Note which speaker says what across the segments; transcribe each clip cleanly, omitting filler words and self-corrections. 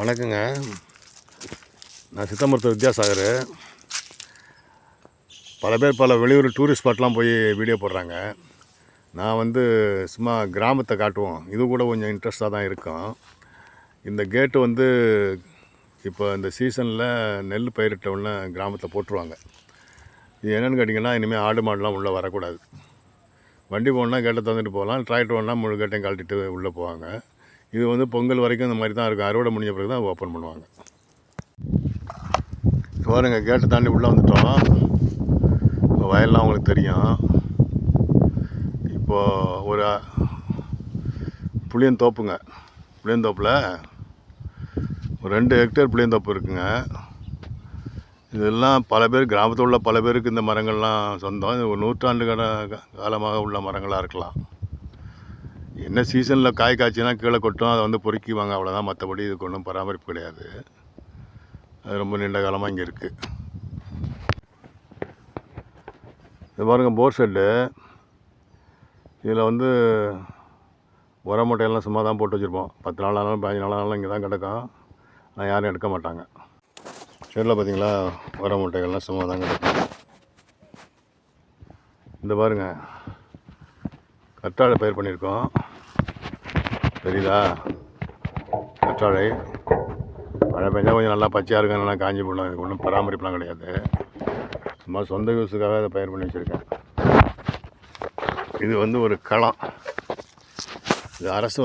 Speaker 1: வணக்கங்க. நான் சித்தமருத்துவர் வித்யாசாகர். பல பேர் பல வெளியூர் டூரிஸ்ட் ஸ்பாட்லாம் போய் வீடியோ போடுறாங்க. நான் சும்மா கிராமத்தை காட்டுவோம், இது கூட கொஞ்சம் இன்ட்ரெஸ்ட்டாக தான் இருக்கும். இந்த கேட்டு இப்போ இந்த சீசனில் நெல் பயிரிட்ட உடனே கிராமத்தில் போட்டுருவாங்க. இது என்னென்னு கேட்டிங்கன்னா, இனிமேல் ஆடு மாடுலாம் உள்ளே வரக்கூடாது. வண்டி போகணுன்னா கேட்டை தந்துட்டு போகலாம், டிராக்டர் வேணா முழு கேட்டையும் கழட்டிட்டு உள்ளே போவாங்க. இது பொங்கல் வரைக்கும் இந்த மாதிரி தான் இருக்கும். அறுவடை முடிஞ்ச பிறகு தான் ஓப்பன் பண்ணுவாங்க. பாருங்க, கேட்டை தாண்டி உள்ளே வந்துட்டோம். இப்போ வயல்லாம் உங்களுக்கு தெரியும். இப்போது ஒரு புளியந்தோப்புங்க. புளியந்தோப்பில் ஒரு 2 ஹெக்டேர் புளியந்தோப்பு இருக்குங்க. இதெல்லாம் பல பேர் கிராமத்தில் உள்ள பல பேருக்கு இந்த மரங்கள்லாம் சொந்தம். இது ஒரு 100 ஆண்டு காலமாக உள்ள மரங்களாக இருக்கலாம். என்ன சீசனில் காய் காய்ச்சினா கீழே கொட்டும், அதை பொறுக்கிவாங்க, அவ்வளோதான். மற்றபடி இதுக்கு ஒன்றும் பராமரிப்பு கிடையாது. அது ரொம்ப நீண்ட காலமாக இங்கே இருக்குது. இது பாருங்கள், போர் ஷெட்டு. இதில் உர மூட்டையெல்லாம் சும்மா தான் போட்டு வச்சுருப்போம். 10 நாள் ஆனாலும் 15 நாள் ஆனாலும் இங்கே தான் கிடக்கும். ஆனால் யாரும் எடுக்க மாட்டாங்க. ஷெட்டில் பார்த்தீங்களா, உர மூட்டைகள்லாம் சும்மா தான் கிடக்கும். இந்த பாருங்கள், கற்றாழை பயிர் பண்ணியிருக்கோம். தெரியுதா? கற்றாழை மழை பெஞ்சால் கொஞ்சம் நல்லா பச்சையாக இருக்கும், நல்லா காஞ்சி போடலாம். இதுக்கு ஒன்றும் பராமரிப்புலாம் கிடையாது. சும்மா சொந்த யூஸுக்காக இதை பயிர் பண்ணி வச்சுருக்கேன். இது ஒரு களம். இது அரசு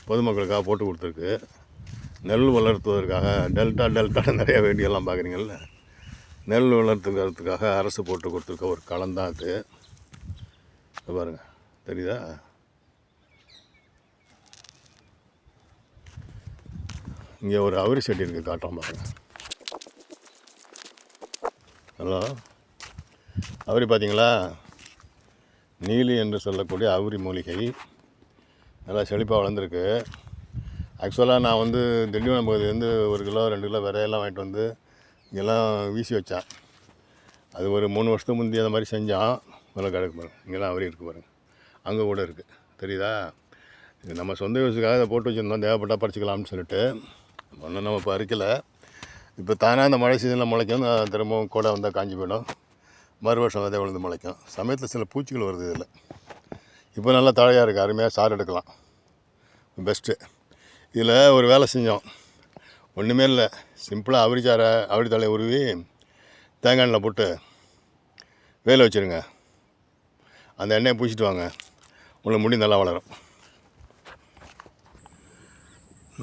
Speaker 1: பொதுமக்களுக்காக போட்டு கொடுத்துருக்கு. நெல் வளர்த்துவதற்காக டெல்டா நிறைய வேண்டியெல்லாம் பார்க்குறீங்கள்ல, நெல் வளர்த்துக்கிறதுக்காக அரசு போட்டு கொடுத்துருக்க ஒரு களம் தான் அது. பாருங்கள், தெரியுதா? இங்கே ஒரு அவுரி செடி இருக்குது, காட்டுறோம் பாருங்கள். ஹலோ, அவுரி பார்த்தீங்களா? நீலி என்று சொல்லக்கூடிய அவுரி மூலிகை நல்லா செழிப்பாக வளர்ந்துருக்கு. ஆக்சுவலாக நான் திண்டிவனம் பகுதியிலேருந்து 1 கிலோ 2 கிலோ விரையெல்லாம் வாங்கிட்டு இங்கெல்லாம் வீசி வச்சேன். அது ஒரு 3 வருஷத்துக்கு முந்தைய அந்த மாதிரி செஞ்சான். நல்லா கிடக்கு பாருங்கள். இங்கெல்லாம் அவுரி இருக்குது பாருங்கள். அங்கே கூட இருக்குது, தெரியுதா? இது நம்ம சொந்த யூஸுக்காக இதை போட்டு வச்சுருந்தோம், தேவைப்பட்டால் பறிச்சிக்கலாம்னு சொல்லிட்டு. ஒன்றும் நம்ம இப்போ அரிக்கலை. இப்போ தானாக அந்த மழை சீசனில் முளைக்கும், திரும்பவும் கூட வந்தால் காஞ்சி போயிடும். மறு வருஷம் விதை விழுந்து முளைக்கும். சமயத்தில் சில பூச்சிகள் வருது இதில். இப்போ நல்லா தழையாக இருக்குது, அருமையாக சாறு எடுக்கலாம். பெஸ்ட்டு. இதில் ஒரு வேலை செஞ்சோம், ஒன்றுமே இல்லை. சிம்பிளாக அவுரி தழையை உருவி தேங்காய் எண்ணெயில் போட்டு வேலை வச்சுருங்க. அந்த எண்ணெயை பூச்சிட்டு வாங்க, உங்களுக்கு முடி நல்லா வளரும்.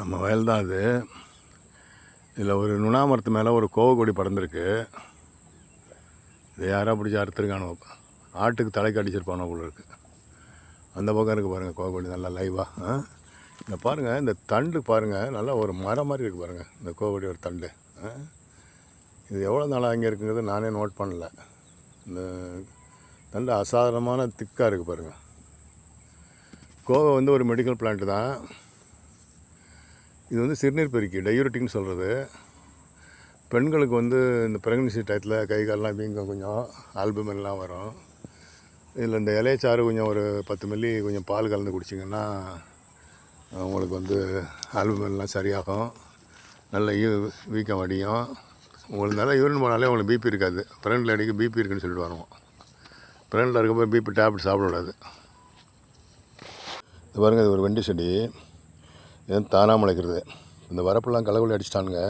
Speaker 1: நம்ம வயல் தான் அது. இதில் ஒரு நுணாமரத்து மேலே ஒரு கோவக்கொடி பறந்துருக்கு. இதை யாராக பிடிச்சி அறுத்துருக்கானோ, ஆட்டுக்கு தலைக்கு அடிச்சிருப்பானோ போல இருக்குது. அந்த பக்கம் இருக்குது பாருங்கள், கோவக்கொடி நல்லா லைவாக. இந்த பாருங்கள், இந்த தண்டு பாருங்கள், நல்லா ஒரு மரம் மாதிரி இருக்குது பாருங்கள், இந்த கோவக்கொடி ஒரு தண்டு. இது எவ்வளோ நாளாக அங்கே இருக்குங்கிறது நானே நோட் பண்ணல. இந்த தண்டு அசாதாரணமான திக்காக இருக்குது பாருங்கள். கோவை ஒரு மெடிக்கல் பிளான்ட்டு தான். இது சிறுநீர் பெருக்கி, டயூரிட்டிக்னு சொல்கிறது. பெண்களுக்கு இந்த ப்ரெக்னன்சி டயத்தில் கை காலெலாம் வீங்கும், கொஞ்சம் ஆல்புமெல்லாம் வரும். இதில் இந்த இலையச்சாறு கொஞ்சம் ஒரு 10 மில்லி கொஞ்சம் பால் கலந்து குடிச்சிங்கன்னா உங்களுக்கு ஆல்புமெல்லாம் சரியாகும். நல்ல வீக்கம் வடியும். உங்களுக்கு நல்லா யூரின் போனாலே உங்களுக்கு பிபி இருக்காது. ப்ரெக்னென்ட் லேடிக்கு பிபி இருக்குன்னு சொல்லிட்டு வருவோம். ப்ரெக்னென்ட்டில் இருக்கப்போ பிபி டேப்லெட் சாப்பிடக்கூடாது. இது பாருங்கள், இது ஒரு வெண்டி செடி. இது தானாக முளைக்கிறது. இந்த வரப்பெல்லாம் களைக்கொல்லி அடிச்சிட்டானுங்க.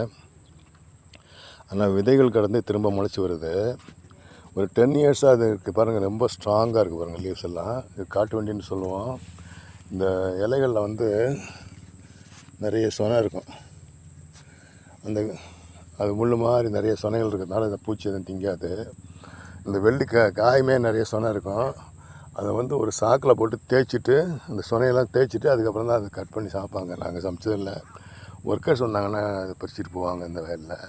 Speaker 1: ஆனால் விதைகள் கடந்து திரும்ப முளைச்சி வருது. ஒரு 10 இயர்ஸாக அது இருக்குது பாருங்கள். ரொம்ப ஸ்ட்ராங்காக இருக்குது பாருங்கள். லீவ்ஸ் எல்லாம் இது காட்டு வண்டின்னு சொல்லுவோம். இந்த இலைகளில் நிறைய சொனை இருக்கும். அது முள் மாதிரி நிறைய சொனைகள் இருக்கிறதுனால இந்த பூச்சி எதுவும் திங்காது. இந்த வெள்ளி காயுமே நிறைய சொனை இருக்கும். அதை ஒரு சாக்கில் போட்டு தேய்ச்சிட்டு, அந்த சொனையெல்லாம் தேய்ச்சிட்டு அதுக்கப்புறம் தான் அதை கட் பண்ணி சாப்பிட்பாங்க. நாங்கள் சமைச்சதில்லை. ஒர்க்கர்ஸ் வந்தாங்கன்னா அதை பறிச்சிட்டு போவாங்க இந்த வயலில்.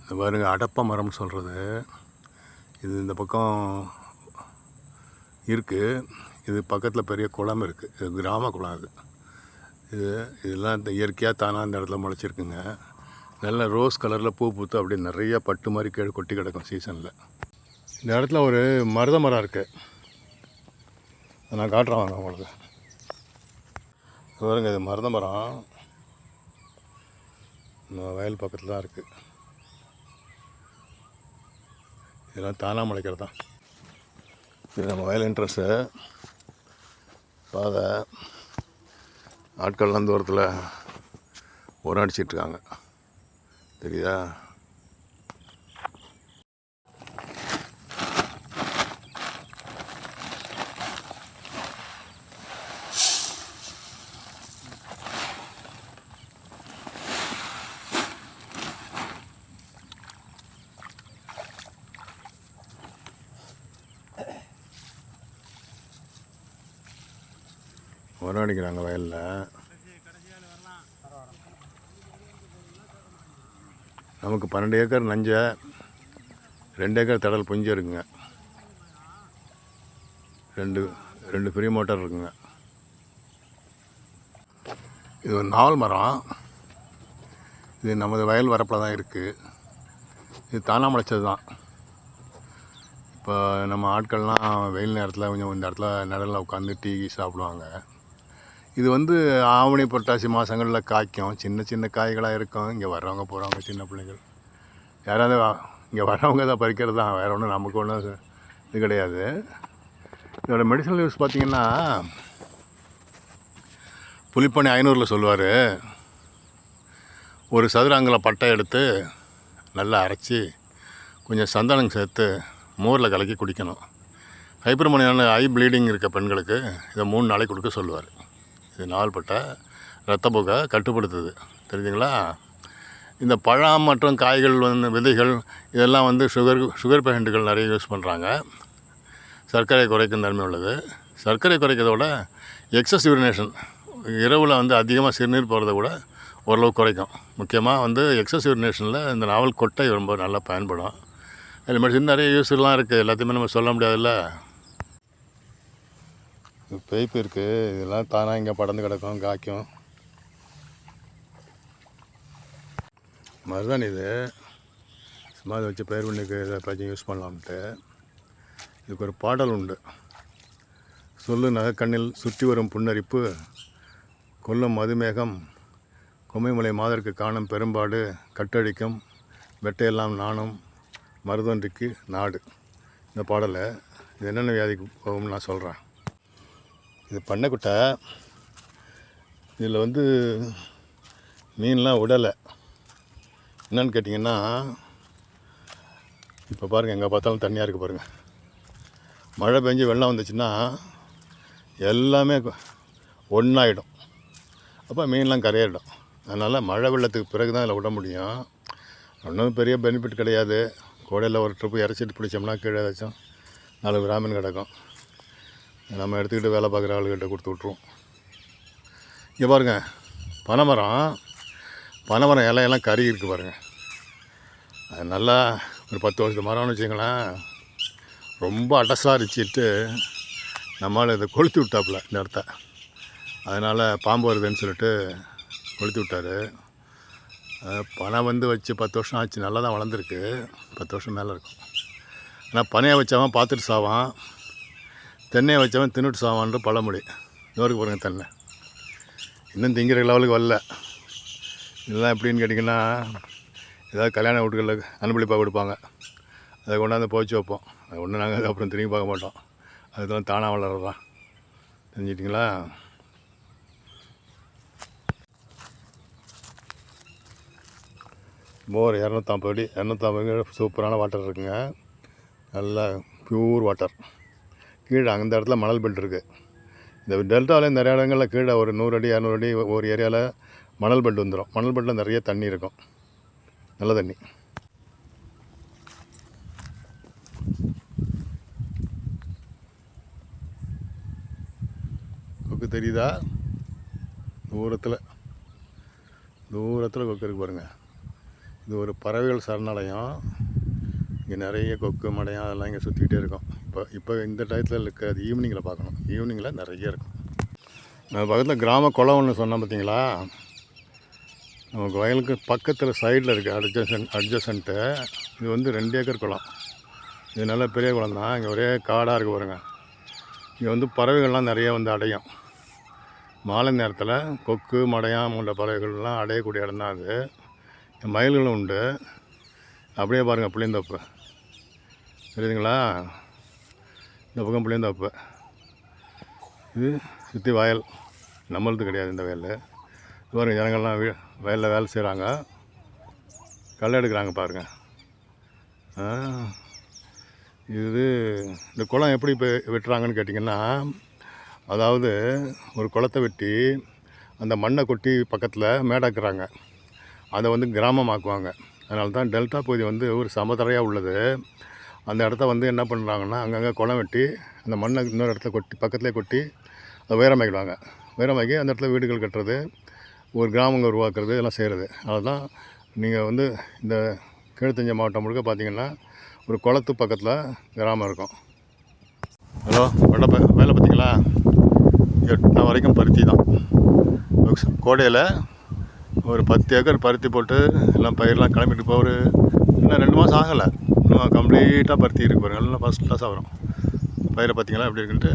Speaker 1: இந்த பாருங்கள், அடப்ப மரம்னு சொல்கிறது. இது இந்த பக்கம் இருக்குது. இது பக்கத்தில் பெரிய குளம் இருக்குது. இது கிராம குளம். இதெல்லாம் இந்த இயற்கையாக தானாக இந்த இடத்துல முளைச்சிருக்குங்க. நல்ல ரோஸ் கலரில் பூ பூத்து அப்படியே நிறைய பட்டு மாதிரி கீழே கொட்டி கிடக்கும் சீசனில். இந்த இடத்துல ஒரு மருத மரம் இருக்குது, நான் காட்டுறேன் வாங்க உங்களுக்கு. பாருங்க, இது மருத மரம் நம்ம வயல் பக்கத்தில் தான் இருக்குது. இதெல்லாம் தானாக முளைக்கிறது தான். இது நம்ம வயல் என்ட்ரன்ஸு பாதை. ஆட்கள்லாம் தூரத்தில் உரம் அடிச்சிட்ருக்காங்க, தெரியுதா? உரம் அடிக்கிறாங்க வயலில். நமக்கு 12 ஏக்கர் நஞ்சை, 2 ஏக்கர் தடல் புஞ்சு இருக்குங்க. ரெண்டு பெரிய மோட்டார் இருக்குங்க. இது ஒரு நாவல் மரம். இது நமது வயல் வரப்பில் தான் இருக்குது. இது தானாக முளைச்சது தான். இப்போ நம்ம ஆட்கள்லாம் வெயில் நேரத்தில் கொஞ்சம் இந்த இடத்துல நிழலில் உட்காந்து டீ சாப்பிடுவாங்க. இது வந்து ஆவணி புரட்டாசி மாதங்களில் காய்க்கும். சின்ன சின்ன காய்களாக இருக்கும். இங்கே வர்றவங்க போகிறவங்க சின்ன பிள்ளைங்கள் யாராவது இங்கே வர்றவங்க தான் பறிக்கிறது தான், வேறு ஒன்றும் நமக்கு ஒன்றும் இது கிடையாது. இதோட மெடிசனல் யூஸ் பார்த்திங்கன்னா, புலிப்பணி 500ல் சொல்லுவார், ஒரு சதுர அங்குல பட்டை எடுத்து நல்லா அரைச்சி கொஞ்சம் சந்தனம் சேர்த்து மோரில் கலக்கி குடிக்கணும். ஹைப்பர்மோனியான ஐ ப்ளீடிங் இருக்க பெண்களுக்கு இதை 3 நாளைக்கு கொடுக்க சொல்லுவார். இது நாள்பட்ட இரத்தப்போக்கை கட்டுப்படுத்துது, தெரியுதுங்களா? இந்த பழம் மற்றும் காய்கள் வந்து விதைகள் இதெல்லாம் வந்து சுகர் பேஷண்ட்டுகள் நிறைய யூஸ் பண்ணுறாங்க. சர்க்கரை குறைக்கும் தன்மை உள்ளது. சர்க்கரை குறைக்கிறதோட எக்ஸஸ் யூரினேஷன், இரவில் வந்து அதிகமாக சிறுநீர் போகிறத கூட ஓரளவுக்கு குறைக்கும். முக்கியமாக வந்து எக்ஸஸ் யூரினேஷனில் இந்த நாவல் கொட்டை ரொம்ப நல்லா பயன்படும். அதில் மெடிசன் நிறைய யூஸ்லாம் இருக்குது, எல்லாத்தையுமே நம்ம சொல்ல முடியாதுல்ல. பைப்பு இருக்குது, இதெல்லாம் தானாக இங்கே படர்ந்து கிடக்கும், காய்க்கும். மருதாணி இது சும்மா அதை வச்சு பயிர் பண்ணிக்கு இதை பற்றி யூஸ் பண்ணலாம்ட்டு. இதுக்கு ஒரு பாடல் உண்டு. சொல்லு நகைக்கண்ணில் சுற்றி வரும் புன்னரிப்பு, கொல்லும் மதுமேகம், கொம்மைமலை மாதருக்கு காணும் பெரும்பாடு, கட்டழிக்கும் வெட்டையெல்லாம் நானும் மருதொன்றிக்கு நாடு. இந்த பாடலை இது என்னென்ன வியாதிக்கு போகும்னு நான் சொல்கிறேன். இது பண்ணைக்குட்டை. இதில் வந்து மீன்லாம் விடலை. என்னன்னு கேட்டிங்கன்னா, இப்போ பாருங்கள், எங்கே பார்த்தாலும் தண்ணியாக இருக்குது பாருங்கள். மழை பெஞ்சு வெள்ளம் வந்துச்சுன்னா எல்லாமே ஒன்றாயிடும். அப்போ மீன்லாம் கரையிடும். அதனால் மழை வெள்ளத்துக்கு பிறகு தான் இதில் விட முடியும். ஒன்றும் பெரிய பெனிஃபிட் கிடையாது. கோடையில் ஒரு ட்ரிப்பு இறச்சிட்டு பிடிச்சோம்னா கீழே ஏதாச்சும் 4 கிராமின் கிடக்கும். நம்ம எடுத்துக்கிட்டு வேலை பார்க்குற ஆளுகிட்ட கொடுத்து விட்ருவோம். இங்கே பாருங்கள், பனைமரம் இலையெல்லாம் கருகி இருக்குது பாருங்கள். அது நல்லா ஒரு 10 வருஷத்து மரம்னு வச்சுங்களேன். ரொம்ப அடசாக அரிச்சிட்டு நம்மளால் இதை கொளுத்தி விட்டாப்புல இந்த இடத்த. அதனால் பாம்பு வருதுன்னு சொல்லிட்டு கொளுத்தி விட்டார். பனை வந்து வச்சு 10 வருஷம் ஆச்சு, நல்லா தான் வளர்ந்துருக்கு. 10 வருஷம் மேலே இருக்கும். ஆனால் பனையை வச்சவன் பார்த்துட்டு சாவான், தென்னையை வச்சவன் தின்னுட்டு சாவான்ற பழமொழி. இன்னொருக்கு பாருங்கள், தென்னை இன்னும் திங்கிற லெவலுக்கு வரல. இதெல்லாம் எப்படின்னு கேட்டிங்கன்னா, ஏதாவது கல்யாண வீட்டுகளில் அன்பளிப்பாக கொடுப்பாங்க, அதை கொண்டாந்து போச்சு வைப்போம். அது ஒன்று நாங்கள் அப்புறம் திரும்பி பார்க்க மாட்டோம். அதுதான் தானாக வளர்றதான், தெரிஞ்சிட்டிங்களா? போர் 250 அடி, 250 சூப்பரான வாட்டர் இருக்குங்க. நல்லா ப்யூர் வாட்டர். கீழே அந்த இடத்துல மணல் பெல்ட் இருக்குது. இந்த டெல்டாவில் நிறைய இடங்களில் கீழே ஒரு 100 அடி 200 அடி ஒரு ஏரியாவில் மணல் பெல்ட் வந்துடும். மணல் பெல்ட்டில் நிறைய தண்ணி இருக்கும், நல்ல தண்ணி. கொக்கு தெரியுதா? தூரத்தில் கொக்கு இருக்கு பாருங்கள். இது ஒரு பறவைகள் சரணாலயம். இங்கே நிறைய கொக்கு மடையம் அதெல்லாம் இங்கே சுற்றிக்கிட்டே இருக்கும். இப்போ இந்த டயத்தில் இருக்காது, ஈவினிங்கில் பார்க்கணும். ஈவினிங்கில் நிறைய இருக்கும். நான் பக்கத்தில் கிராம குளம் ஒன்று சொன்னேன் பார்த்தீங்களா? நமக்கு வயலுக்கு பக்கத்தில் சைடில் இருக்குது, அட்ஜசன்ட்டு. இது வந்து 2 ஏக்கர் குளம். இது நல்ல பெரிய குளம் தான். இங்கே ஒரே காடாக இருக்குது பாருங்க. இங்கே வந்து பறவைகள்லாம் நிறைய வந்து அடையும். மாலை நேரத்தில் கொக்கு மடையான் போன்ற பறவைகள்லாம் அடையக்கூடிய இடம் தான் அது. மயில்களும் உண்டு. அப்படியே பாருங்கள் புளியந்தோப்பு தெரியுதுங்களா? இந்த பக்கம் புளியந்தோப்பு, இது சுற்றி வயல், நம்மளது கிடையாது இந்த வயல். பாருங்கள் ஜனங்கள்லாம் வயலில் வேலை செய்கிறாங்க, களை எடுக்கிறாங்க பாருங்கள். இது இந்த குளம் எப்படி இப்போ வெட்டுறாங்கன்னு கேட்டிங்கன்னா, அதாவது ஒரு குளத்தை வெட்டி அந்த மண்ணை கொட்டி பக்கத்தில் மேடாக்குறாங்க, அதை வந்து கிராமமாக்குவாங்க. அதனால தான் டெல்டா பகுதி வந்து ஒரு சமதரையாக உள்ளது. அந்த இடத்த வந்து என்ன பண்ணுறாங்கன்னா, அங்கங்கே குளம் வெட்டி அந்த மண்ணை இன்னொரு இடத்துல கொட்டி பக்கத்துலேயே கொட்டி அதை உயரமாக்கிடுவாங்க. உயரமாக்கி அந்த இடத்துல வீடுகள் கட்டுறது, ஒரு கிராமங்கள் உருவாக்குறது, இதெல்லாம் செய்கிறது. அதுதான் நீங்கள் வந்து இந்த கீழ்த்தஞ்சை மாவட்டம் முழுக்க பார்த்திங்கன்னா ஒரு குளத்து பக்கத்தில் கிராமம் இருக்கும். ஹலோ, வேலை பார்த்திங்களா? 8 வரைக்கும் பருத்தி தான். கோடையில் ஒரு 10 ஏக்கர் பருத்தி போட்டு எல்லாம் பயிரெலாம் கிளம்பிட்டு இப்போ ஒரு இன்னும் 2 மாதம் ஆகலை, இன்னும் கம்ப்ளீட்டாக பருத்தி இருக்கு பாருங்கள். நல்லா ஃபஸ்ட் கிளாஸாக வரும். பயிரை பார்த்திங்களா எப்படி இருக்குன்ட்டு.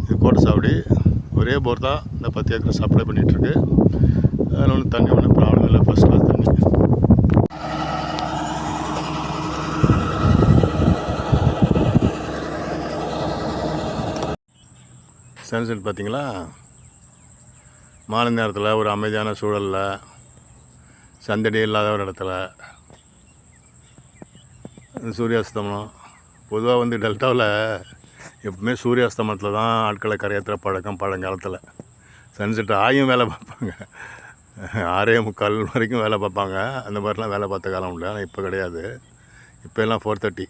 Speaker 1: இது கோட்டை சாவடி, ஒரே போர் தான் இந்த 10 ஏக்கர் சப்ளை பண்ணிகிட்ருக்கு. அதில் ஒன்றும் தண்ணி ஒன்றும் ப்ராப்ளம் இல்லை, ஃபஸ்ட் கிளாஸ் தண்ணி. சன்செட் பார்த்திங்களா? மாலை நேரத்தில் ஒரு அமைதியான சூழலில், சந்தடி இல்லாத ஒரு இடத்துல சூரியாஸ்தமனம். பொதுவாக வந்து டெல்டாவில் எப்பவுமே சூரியாஸ்தமனத்தில் தான் ஆட்களை கரையேற்றுற பழக்கம் பழங்காலத்தில். சன்செட் ஆகியும் வேலை பார்ப்பாங்க, 6:45 வரைக்கும் வேலை பார்ப்பாங்க. அந்த மாதிரிலாம் வேலை பார்த்த காலம் உண்டு. ஆனால் இப்போ கிடையாது. இப்போ எல்லாம் 4:30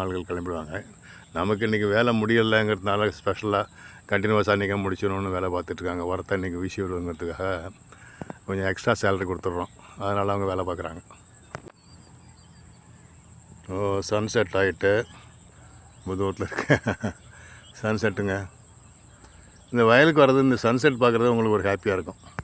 Speaker 1: ஆட்கள் கிளம்பிடுவாங்க. நமக்கு இன்றைக்கி வேலை முடியலைங்கிறதுனால ஸ்பெஷலாக கண்டினியூஸாக இன்றைக்கி முடிச்சிடணும்னு வேலை பார்த்துட்ருக்காங்க. உரத்தை இன்றைக்கி வீசி விடுங்கிறதுக்காக கொஞ்சம் எக்ஸ்ட்ரா சேலரி கொடுத்துட்றோம். அதனால் அவங்க வேலை பார்க்குறாங்க. சன்செட் ஆகிட்டு புதூரில் இருக்க சன்செட்டுங்க. இந்த வயலுக்கு வர்றது, இந்த சன்செட் பார்க்குறது உங்களுக்கு ஒரு ஹாப்பியாக இருக்கும்.